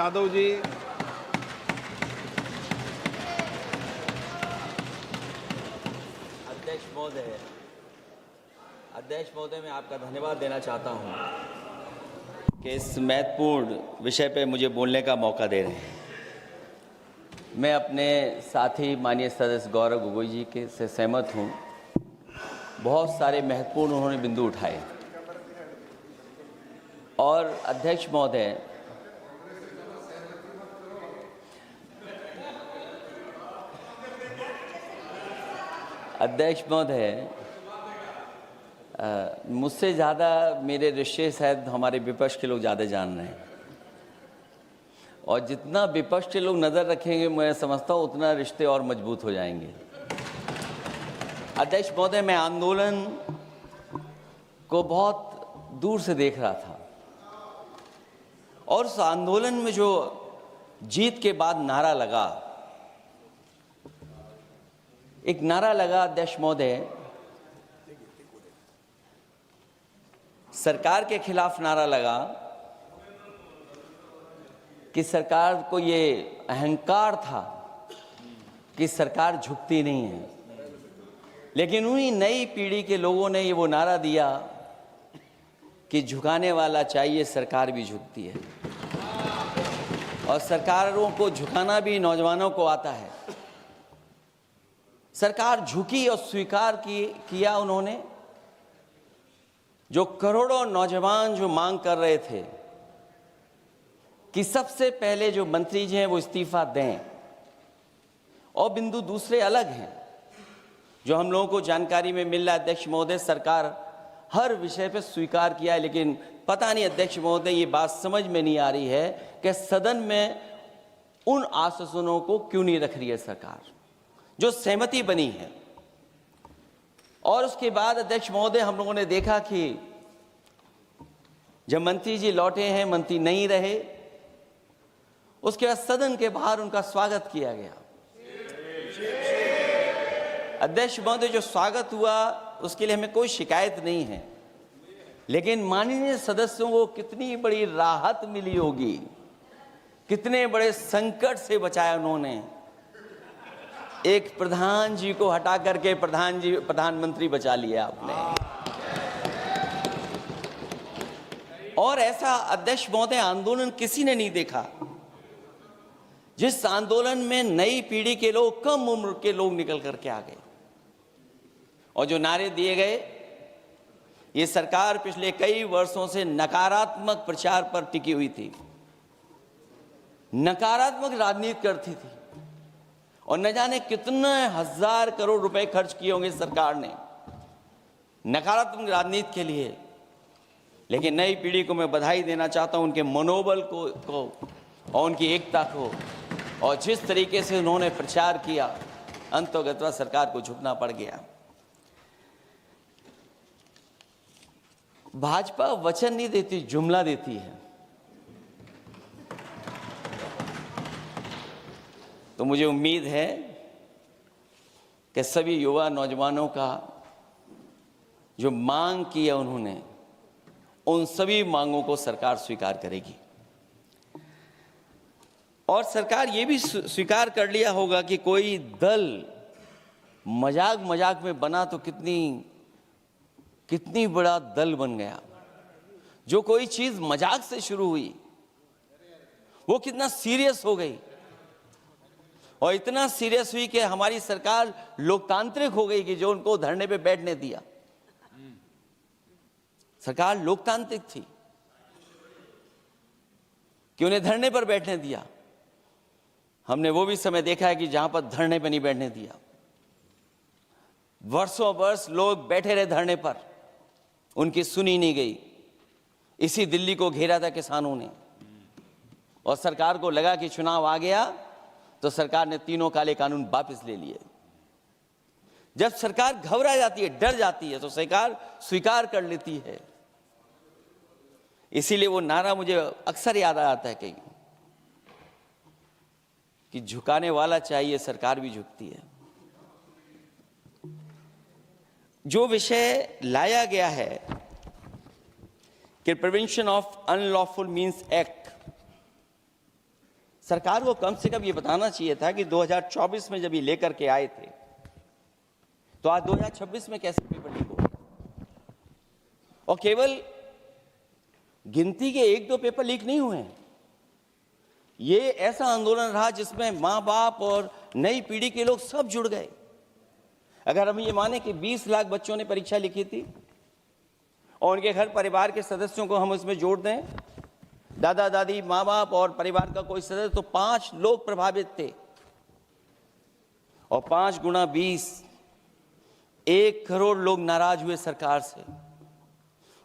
यादव जी, अध्यक्ष महोदय, मैं आपका धन्यवाद देना चाहता हूं कि इस महत्वपूर्ण विषय पे मुझे बोलने का मौका दे रहे हैं। मैं अपने साथी माननीय सदस्य गौरव गोगोई जी के से सहमत हूं। बहुत सारे महत्वपूर्ण उन्होंने बिंदु उठाए और अध्यक्ष महोदय, मुझसे ज़्यादा मेरे रिश्ते शायद हमारे विपक्ष के लोग ज़्यादा जान रहे हैं और जितना विपक्ष के लोग नज़र रखेंगे मैं समझता हूँ उतना रिश्ते और मजबूत हो जाएंगे। अध्यक्ष महोदय, मैं आंदोलन को बहुत दूर से देख रहा था और उस आंदोलन में जो जीत के बाद नारा लगा, एक नारा लगा अध्यक्ष महोदय, सरकार के खिलाफ नारा लगा कि सरकार को ये अहंकार था कि सरकार झुकती नहीं है, लेकिन उन्हीं नई पीढ़ी के लोगों ने ये वो नारा दिया कि झुकाने वाला चाहिए, सरकार भी झुकती है और सरकारों को झुकाना भी नौजवानों को आता है। सरकार झुकी और स्वीकार किया उन्होंने। जो करोड़ों नौजवान जो मांग कर रहे थे कि सबसे पहले जो मंत्री जी हैं वो इस्तीफा दें, और बिंदु दूसरे अलग हैं जो हम लोगों को जानकारी में मिल रहा है। अध्यक्ष महोदय, सरकार हर विषय पर स्वीकार किया है, लेकिन पता नहीं अध्यक्ष महोदय ये बात समझ में नहीं आ रही है कि सदन में उन आश्वासनों को क्यों नहीं रख रही है सरकार जो सहमति बनी है। और उसके बाद अध्यक्ष महोदय, हम लोगों ने देखा कि जब मंत्री जी लौटे हैं, मंत्री नहीं रहे, उसके बाद सदन के बाहर उनका स्वागत किया गया। अध्यक्ष महोदय, जो स्वागत हुआ उसके लिए हमें कोई शिकायत नहीं है, लेकिन माननीय सदस्यों को कितनी बड़ी राहत मिली होगी, कितने बड़े संकट से बचाया उन्होंने। एक प्रधान जी को हटा करके प्रधानमंत्री बचा लिया आपने। और ऐसा अध्यक्ष महोदय आंदोलन किसी ने नहीं देखा जिस आंदोलन में नई पीढ़ी के लोग, कम उम्र के लोग निकल करके आ गए और जो नारे दिए गए। ये सरकार पिछले कई वर्षों से नकारात्मक प्रचार पर टिकी हुई थी, नकारात्मक राजनीति करती थी और न जाने कितने हजार करोड़ रुपए खर्च किए होंगे सरकार ने नकारात्मक राजनीति के लिए। लेकिन नई पीढ़ी को मैं बधाई देना चाहता हूं, उनके मनोबल को और उनकी एकता को, और जिस तरीके से उन्होंने प्रचार किया, अंततः सरकार को झुकना पड़ गया। भाजपा वचन नहीं देती, जुमला देती है। तो मुझे उम्मीद है कि सभी युवा नौजवानों का जो मांग की है उन्होंने, उन सभी मांगों को सरकार स्वीकार करेगी। और सरकार ये भी स्वीकार कर लिया होगा कि कोई दल मजाक में बना तो कितनी बड़ा दल बन गया। जो कोई चीज मजाक से शुरू हुई वो कितना सीरियस हो गई, और इतना सीरियस हुई कि हमारी सरकार लोकतांत्रिक हो गई कि जो उनको धरने पे बैठने दिया। सरकार लोकतांत्रिक थी कि उन्हें धरने पर बैठने दिया। हमने वो भी समय देखा है कि जहां पर धरने पर नहीं बैठने दिया, वर्षों वर्ष लोग बैठे रहे धरने पर, उनकी सुनी नहीं गई। इसी दिल्ली को घेरा था किसानों ने, और सरकार को लगा कि चुनाव आ गया तो सरकार ने तीनों काले कानून वापस ले लिए। जब सरकार घबरा जाती है, डर जाती है, तो सरकार स्वीकार कर लेती है। इसीलिए वो नारा मुझे अक्सर याद आता है कि झुकाने वाला चाहिए, सरकार भी झुकती है। जो विषय लाया गया है कि prevention of unlawful means act, सरकार को कम से कम ये बताना चाहिए था कि 2024 में जब ये लेकर के आए थे तो आज 2026 में कैसे पेपर लीक हो गया। और केवल गिनती के 1-2 पेपर लीक नहीं हुए हैं, ये ऐसा आंदोलन रहा जिसमें माँ बाप और नई पीढ़ी के लोग सब जुड़ गए। अगर हम ये माने कि 20 लाख बच्चों ने परीक्षा लिखी थी और उनके घर परिवार के सदस्यों को हम इसमें जोड़ दें, दादा दादी, माँ बाप और परिवार का कोई सदस्य, तो 5 लोग प्रभावित थे। और 5 गुणा 20, 1 करोड़ लोग नाराज हुए सरकार से।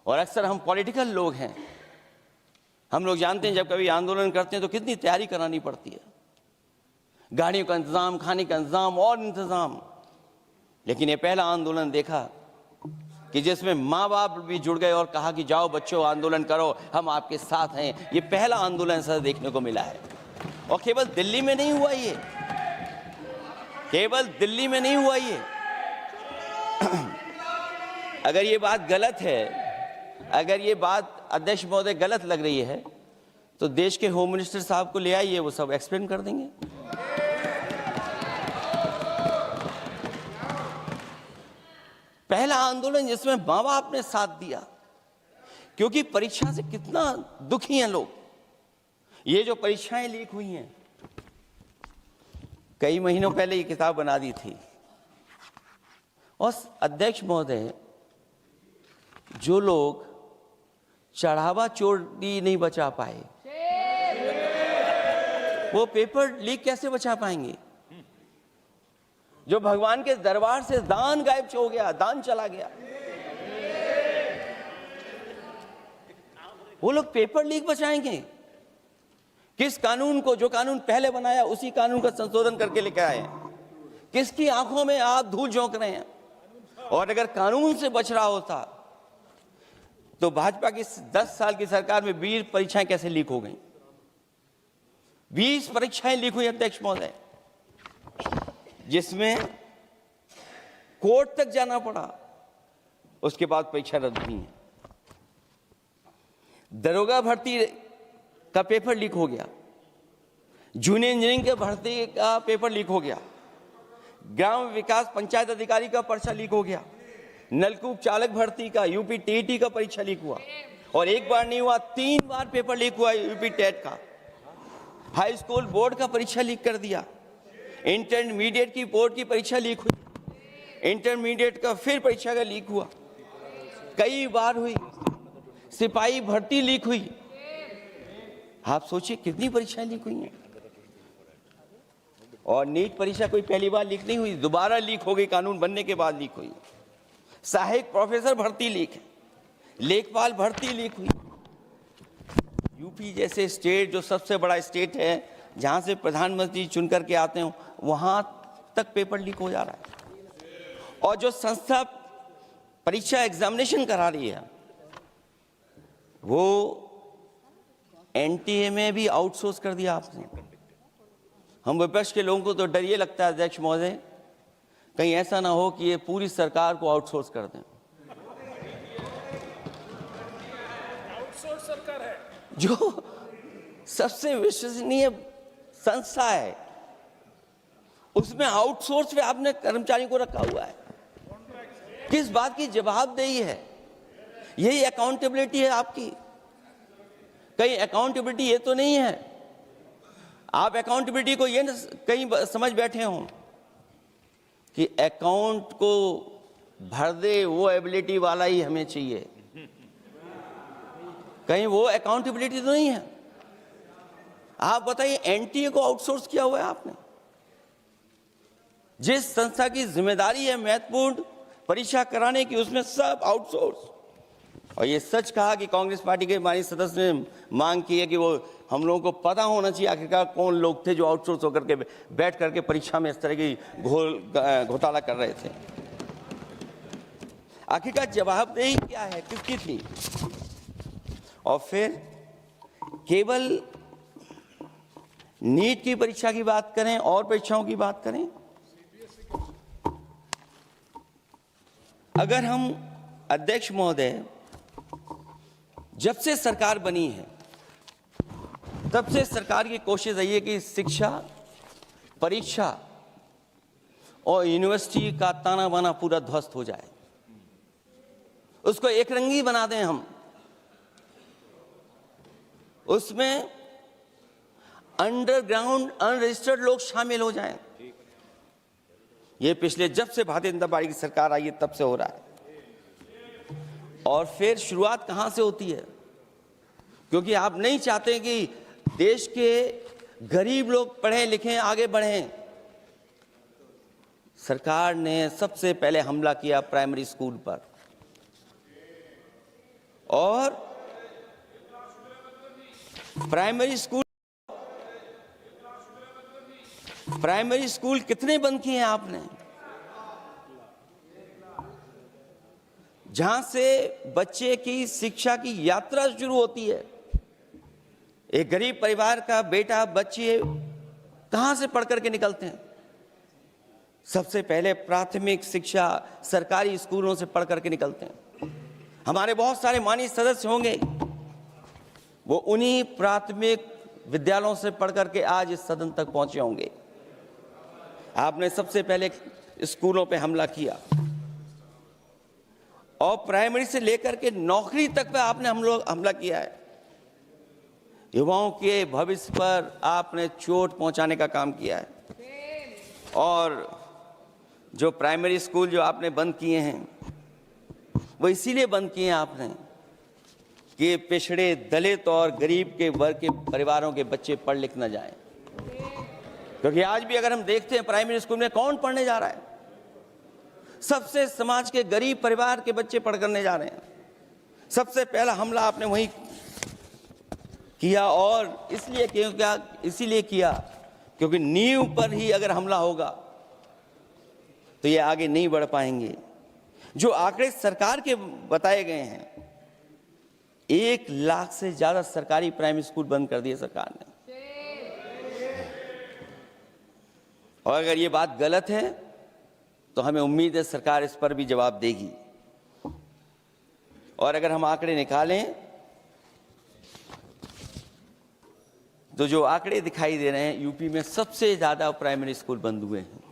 और अक्सर हम पॉलिटिकल लोग हैं, हम लोग जानते हैं जब कभी आंदोलन करते हैं तो कितनी तैयारी करानी पड़ती है, गाड़ियों का इंतजाम, खाने का इंतजाम और इंतजाम। लेकिन ये पहला आंदोलन देखा कि जिसमें माँ बाप भी जुड़ गए और कहा कि जाओ बच्चों आंदोलन करो, हम आपके साथ हैं। ये पहला आंदोलन ऐसा देखने को मिला है। और केवल दिल्ली में नहीं हुआ ये, केवल दिल्ली में नहीं हुआ ये। अगर ये बात गलत है, अगर ये बात अध्यक्ष महोदय गलत लग रही है तो देश के होम मिनिस्टर साहब को ले आइए, वो सब एक्सप्लेन कर देंगे। पहला आंदोलन जिसमें माँ बाप ने साथ दिया, क्योंकि परीक्षा से कितना दुखी हैं लोग। ये जो परीक्षाएं लीक हुई हैं, कई महीनों पहले ये किताब बना दी थी। और अध्यक्ष महोदय, जो लोग चढ़ावा चोरी नहीं बचा पाए, वो पेपर लीक कैसे बचा पाएंगे? जो भगवान के दरबार से दान गायब हो गया, दान चला गया, वो लोग पेपर लीक बचाएंगे? किस कानून को, जो कानून पहले बनाया उसी कानून का संशोधन करके लेकर आए? किसकी आंखों में आप धूल झोंक रहे हैं? और अगर कानून से बच रहा होता तो भाजपा की 10 साल की सरकार में 20 परीक्षाएं कैसे लीक हो गई? 20 परीक्षाएं लीक हुई अध्यक्ष महोदय, जिसमें कोर्ट तक जाना पड़ा, उसके बाद परीक्षा रद्द हुई है। दरोगा भर्ती का पेपर लीक हो गया, जूनियर इंजीनियरिंग के भर्ती का पेपर लीक हो गया, ग्राम विकास पंचायत अधिकारी का पर्चा लीक हो गया, नलकूप चालक भर्ती का, यूपी टीईटी का परीक्षा लीक हुआ। और एक बार नहीं हुआ, 3 बार पेपर लीक हुआ यूपी टेट का। हाई स्कूल बोर्ड का परीक्षा लीक कर दिया, इंटरमीडिएट की बोर्ड की परीक्षा लीक हुई, इंटरमीडिएट का फिर परीक्षा का लीक हुआ, कई बार हुई। सिपाही भर्ती लीक हुई। आप सोचिए कितनी परीक्षाएं लीक हुई हैं। और नीट परीक्षा कोई पहली बार लीक नहीं हुई, दोबारा लीक हो गई, कानून बनने के बाद लीक हुई। सहायक प्रोफेसर भर्ती लीक है, लेखपाल भर्ती लीक हुई। यूपी जैसे स्टेट, जो सबसे बड़ा स्टेट है, जहां से प्रधानमंत्री चुन करके आते हैं, वहां तक पेपर लीक हो जा रहा है। और जो संस्था परीक्षा एग्जामिनेशन करा रही है, वो एनटीए में भी आउटसोर्स कर दिया आपने। हम विपक्ष के लोगों को तो डर ये लगता है अध्यक्ष महोदय, कहीं ऐसा ना हो कि ये पूरी सरकार को आउटसोर्स कर दें। आउटसोर्स सरकार है, जो सबसे विश्वसनीय संस्था है, उसमें आउटसोर्स पे आपने कर्मचारियों को रखा हुआ है। किस बात की जवाबदेही है? यही अकाउंटेबिलिटी है आपकी? कहीं अकाउंटेबिलिटी ये तो नहीं है, आप अकाउंटेबिलिटी को ये न कहीं समझ बैठे हों कि अकाउंट को भर दे वो एबिलिटी वाला ही हमें चाहिए। कहीं वो अकाउंटेबिलिटी तो नहीं है। आप बताइए, एनटीए को आउटसोर्स किया हुआ है आपने। जिस संस्था की जिम्मेदारी है महत्वपूर्ण परीक्षा कराने की, उसमें सब आउटसोर्स। और ये सच कहा कि कांग्रेस पार्टी के माननीय सदस्य ने मांग की है कि वो हम लोगों को पता होना चाहिए आखिरकार कौन लोग थे जो आउटसोर्स होकर के बैठ करके परीक्षा में इस तरह की घोटाला कर रहे थे। आखिरकार जवाबदेही क्या है, किसकी थी? और फिर केवल नीट की परीक्षा की बात करें और परीक्षाओं की बात करें, अगर हम अध्यक्ष महोदय, जब से सरकार बनी है तब से सरकार की कोशिश रही है कि शिक्षा, परीक्षा और यूनिवर्सिटी का ताना बाना पूरा ध्वस्त हो जाए, उसको एक रंगी बना दें हम, उसमें अंडरग्राउंड अनरजिस्टर्ड लोग शामिल हो जाएं। ये पिछले जब से भारतीय जनता पार्टी की सरकार आई है तब से हो रहा है। और फिर शुरुआत कहां से होती है? क्योंकि आप नहीं चाहते कि देश के गरीब लोग पढ़ें लिखें आगे बढ़ें। सरकार ने सबसे पहले हमला किया प्राइमरी स्कूल पर, और प्राइमरी स्कूल कितने बंद किए हैं आपने? जहां से बच्चे की शिक्षा की यात्रा शुरू होती है। एक गरीब परिवार का बेटा, बच्चे कहां से पढ़ करके निकलते हैं? सबसे पहले प्राथमिक शिक्षा सरकारी स्कूलों से पढ़ करके निकलते हैं। हमारे बहुत सारे माननीय सदस्य होंगे, वो उन्हीं प्राथमिक विद्यालयों से पढ़ करके आज इस सदन तक पहुंचे होंगे। आपने सबसे पहले स्कूलों पे हमला किया, और प्राइमरी से लेकर के नौकरी तक पे आपने हमला किया है। युवाओं के भविष्य पर आपने चोट पहुंचाने का काम किया है। और जो प्राइमरी स्कूल जो आपने बंद किए हैं, वो इसीलिए बंद किए हैं आपने कि पिछड़े, दलित और गरीब के वर्ग के परिवारों के बच्चे पढ़ लिख न जाएं। क्योंकि आज भी अगर हम देखते हैं प्राइमरी स्कूल में कौन पढ़ने जा रहा है? सबसे समाज के गरीब परिवार के बच्चे पढ़ करने जा रहे हैं। सबसे पहला हमला आपने वही किया, और इसीलिए किया क्योंकि नींव पर ही अगर हमला होगा तो ये आगे नहीं बढ़ पाएंगे। जो आंकड़े सरकार के बताए गए हैं, 1 लाख से ज्यादा सरकारी प्राइमरी स्कूल बंद कर दिए सरकार ने। और अगर ये बात गलत है तो हमें उम्मीद है सरकार इस पर भी जवाब देगी। और अगर हम आंकड़े निकालें तो जो आंकड़े दिखाई दे रहे हैं, यूपी में सबसे ज्यादा प्राइमरी स्कूल बंद हुए हैं।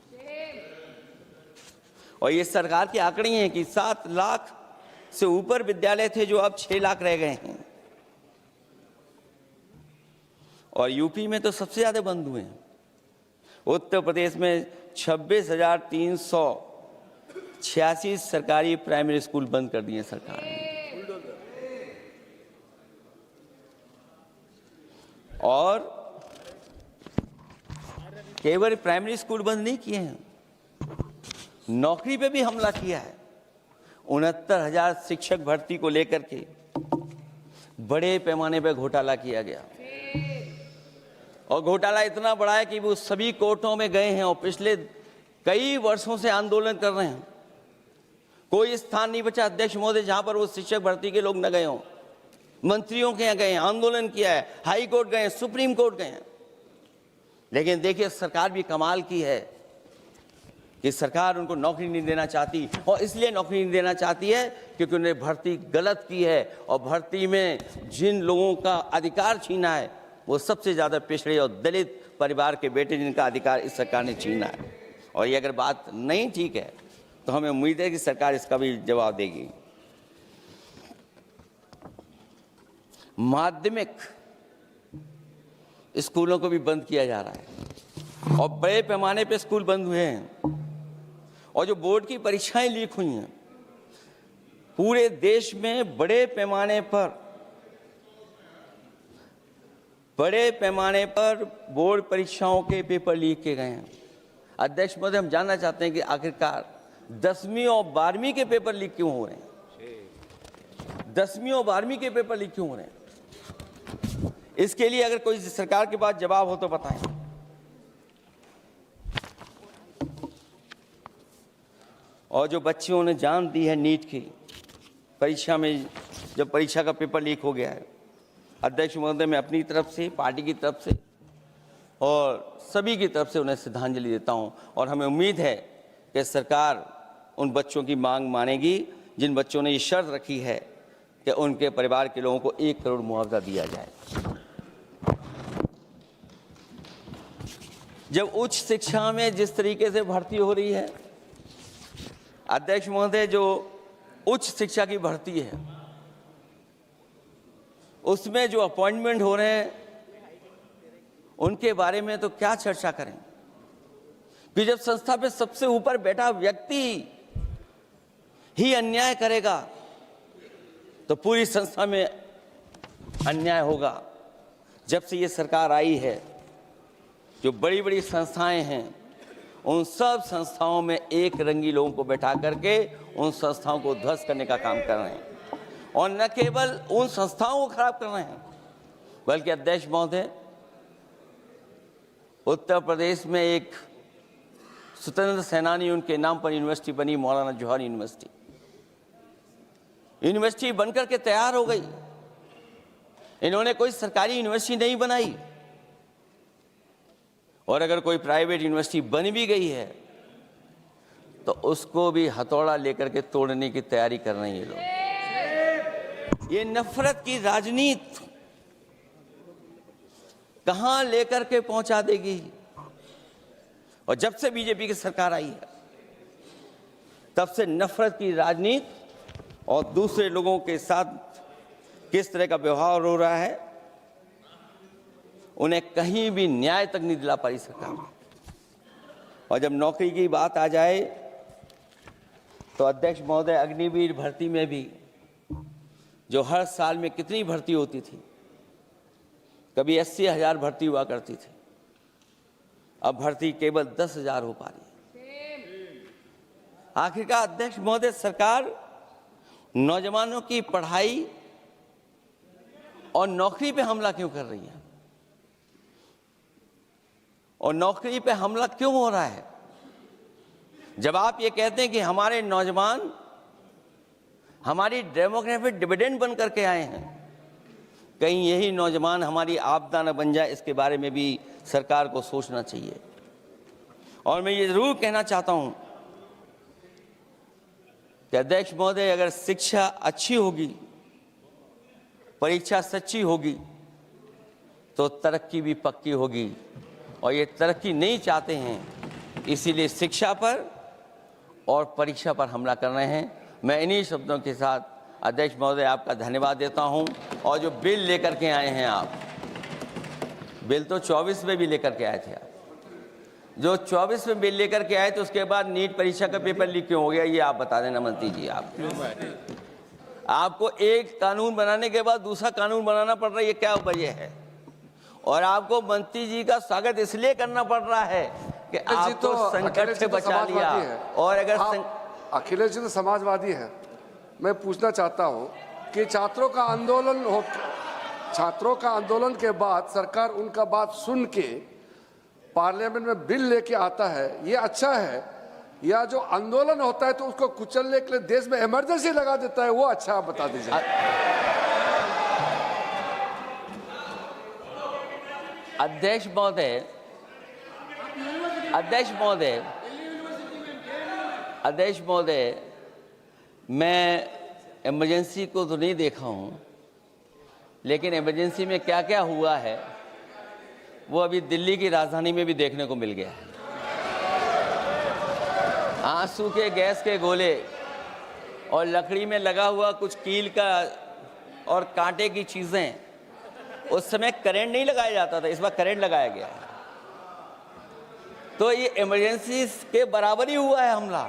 और ये सरकार के आंकड़े हैं कि 7 लाख से ऊपर विद्यालय थे जो अब 6 लाख रह गए हैं। और यूपी में तो सबसे ज्यादा बंद हुए हैं। उत्तर प्रदेश में 26,386 सरकारी प्राइमरी स्कूल बंद कर दिए सरकार ने। और केवल प्राइमरी स्कूल बंद नहीं किए हैं, नौकरी पे भी हमला किया है। 69,000 शिक्षक भर्ती को लेकर के बड़े पैमाने पर घोटाला किया गया। और घोटाला इतना बड़ा है कि वो सभी कोर्टों में गए हैं और पिछले कई वर्षों से आंदोलन कर रहे हैं। कोई स्थान नहीं बचा अध्यक्ष महोदय जहां पर वो शिक्षक भर्ती के लोग न गए हों। मंत्रियों के यहाँ गए, आंदोलन किया है, हाई कोर्ट गए, सुप्रीम कोर्ट गए। लेकिन देखिए सरकार भी कमाल की है कि सरकार उनको नौकरी नहीं देना चाहती। और इसलिए नौकरी नहीं देना चाहती है क्योंकि उन्होंने भर्ती गलत की है, और भर्ती में जिन लोगों का अधिकार छीना है वो सबसे ज्यादा पिछड़े और दलित परिवार के बेटे, जिनका अधिकार इस सरकार ने छीना है। और ये अगर बात नहीं ठीक है तो हमें उम्मीद है कि सरकार इसका भी जवाब देगी। माध्यमिक स्कूलों को भी बंद किया जा रहा है, और बड़े पैमाने पे स्कूल बंद हुए हैं। और जो बोर्ड की परीक्षाएं लीक हुई हैं, पूरे देश में बड़े पैमाने पर बोर्ड परीक्षाओं के पेपर लीक किए गए हैं। अध्यक्ष महोदय, हम जानना चाहते हैं कि आखिरकार 10वीं और 12वीं के पेपर लीक क्यों हो रहे हैं? 10वीं और 12वीं के पेपर लीक क्यों हो रहे हैं? इसके लिए अगर कोई सरकार के पास जवाब हो तो बताएं। और जो बच्चों ने जान दी है नीट की परीक्षा में, जब परीक्षा का पेपर लीक हो गया है, अध्यक्ष महोदय, मैं अपनी तरफ से, पार्टी की तरफ से और सभी की तरफ से उन्हें श्रद्धांजलि देता हूं। और हमें उम्मीद है कि सरकार उन बच्चों की मांग मानेगी जिन बच्चों ने ये शर्त रखी है कि उनके परिवार के लोगों को 1 करोड़ मुआवजा दिया जाए। जब उच्च शिक्षा में जिस तरीके से भर्ती हो रही है, अध्यक्ष महोदय, जो उच्च शिक्षा की भर्ती है उसमें जो अपॉइंटमेंट हो रहे हैं उनके बारे में तो क्या चर्चा करें कि जब संस्था पे सबसे ऊपर बैठा व्यक्ति ही अन्याय करेगा तो पूरी संस्था में अन्याय होगा। जब से ये सरकार आई है, जो बड़ी बड़ी संस्थाएं हैं उन सब संस्थाओं में एक रंगी लोगों को बैठा करके उन संस्थाओं को ध्वस्त करने का काम कर रहे हैं, और न केवल उन संस्थाओं को खराब कर रहे हैं बल्कि अध्यक्ष महोदय, उत्तर प्रदेश में एक स्वतंत्र सेनानी, उनके नाम पर यूनिवर्सिटी बनी, मौलाना जौहर यूनिवर्सिटी। यूनिवर्सिटी बनकर के तैयार हो गई। इन्होंने कोई सरकारी यूनिवर्सिटी नहीं बनाई, और अगर कोई प्राइवेट यूनिवर्सिटी बन भी गई है तो उसको भी हथौड़ा लेकर के तोड़ने की तैयारी कर रहे हैं ये लोग। ये नफरत की राजनीति कहां लेकर के पहुंचा देगी। और जब से बीजेपी की सरकार आई है तब से नफरत की राजनीति और दूसरे लोगों के साथ किस तरह का व्यवहार हो रहा है, उन्हें कहीं भी न्याय तक नहीं दिला पाई सरकार। और जब नौकरी की बात आ जाए तो अध्यक्ष महोदय, अग्निवीर भर्ती में भी जो हर साल में कितनी भर्ती होती थी, कभी 80,000 भर्ती हुआ करती थी, अब भर्ती केवल 10,000 हो पा रही है। आखिरकार अध्यक्ष महोदय, सरकार नौजवानों की पढ़ाई और नौकरी पे हमला क्यों कर रही है, और नौकरी पे हमला क्यों हो रहा है? जब आप ये कहते हैं कि हमारे नौजवान हमारी डेमोग्राफिक डिविडेंड बन करके आए हैं, कहीं यही नौजवान हमारी आपदा न बन जाए, इसके बारे में भी सरकार को सोचना चाहिए। और मैं ये जरूर कहना चाहता हूं कि अध्यक्ष महोदय, अगर शिक्षा अच्छी होगी, परीक्षा सच्ची होगी, तो तरक्की भी पक्की होगी। और ये तरक्की नहीं चाहते हैं, इसीलिए शिक्षा पर और परीक्षा पर हमला कर रहे हैं। मैं इन्हीं शब्दों के साथ अध्यक्ष महोदय आपका धन्यवाद देता हूं। और जो बिल लेकर के आए हैं आप, बिल तो 24 में भी लेकर के आए थे आप, जो 24 में बिल लेकर के आए तो उसके बाद नीट परीक्षा का पेपर लीक क्यों हो गया, ये आप बता देना मंत्री जी। आपको एक कानून बनाने के बाद दूसरा कानून बनाना पड़ रहा है, ये क्या वजह है? और आपको मंत्री जी का स्वागत इसलिए करना पड़ रहा है कि आपको संकट से बचा लिया। और अगर अखिलेश जी तो समाजवादी है। मैं पूछना चाहता हूं कि छात्रों का आंदोलन के बाद सरकार उनका बात सुन के पार्लियामेंट में बिल लेके आता है, ये अच्छा है, या जो आंदोलन होता है तो उसको कुचलने के लिए देश में इमरजेंसी लगा देता है, वो अच्छा? आप बता दीजिए। अध्यक्ष महोदय, मैं इमरजेंसी को तो नहीं देखा हूं, लेकिन इमरजेंसी में क्या क्या हुआ है वो अभी दिल्ली की राजधानी में भी देखने को मिल गया है। आंसू के गैस के गोले और लकड़ी में लगा हुआ कुछ कील का और कांटे की चीजें, उस समय करंट नहीं लगाया जाता था, इस बार करंट लगाया गया है। तो ये इमरजेंसी के बराबर ही हुआ है हमला,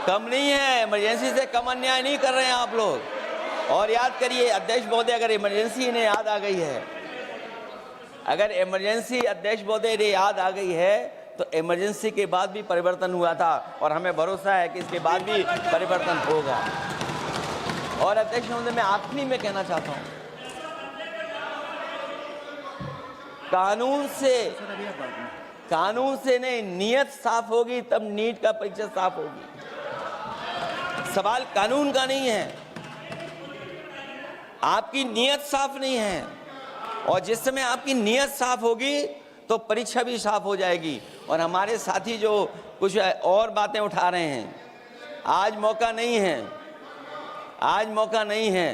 कम नहीं है। इमरजेंसी से कम अन्याय नहीं कर रहे हैं आप लोग। और याद करिए अध्यक्ष महोदय, अगर इमरजेंसी इन्हें याद आ गई है, अगर इमरजेंसी अध्यक्ष महोदय इन्हें याद आ गई है तो इमरजेंसी के बाद भी परिवर्तन हुआ था, और हमें भरोसा है कि इसके बाद भी परिवर्तन होगा। और अध्यक्ष महोदय, मैं आखिरी में कहना चाहता हूं, कानून से नहीं, नियत साफ होगी तब नीट का परीक्षा साफ होगी। सवाल कानून का नहीं है, आपकी नियत साफ नहीं है। और जिस समय आपकी नियत साफ होगी तो परीक्षा भी साफ हो जाएगी। और हमारे साथी जो कुछ और बातें उठा रहे हैं, आज मौका नहीं है,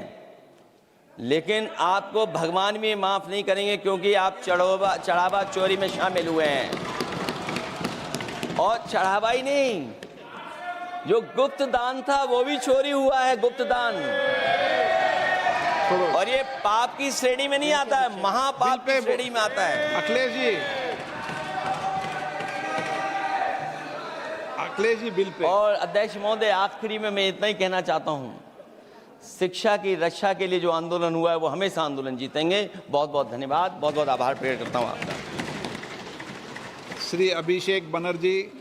लेकिन आपको भगवान भी माफ नहीं करेंगे, क्योंकि आप चढ़ावा चोरी में शामिल हुए हैं। और चढ़ावा ही नहीं, जो गुप्त दान था वो भी चोरी हुआ है, गुप्त दान। और ये पाप की श्रेणी में नहीं आता है, महापाप की श्रेणी में आता है। Akhilesh ji bill pay. और अध्यक्ष महोदय, आखिरी में मैं इतना ही कहना चाहता हूं, शिक्षा की रक्षा के लिए जो आंदोलन हुआ है वो हमेशा आंदोलन जीतेंगे। बहुत बहुत धन्यवाद, बहुत बहुत आभार प्रकट करता हूं आपका। श्री अभिषेक बनर्जी।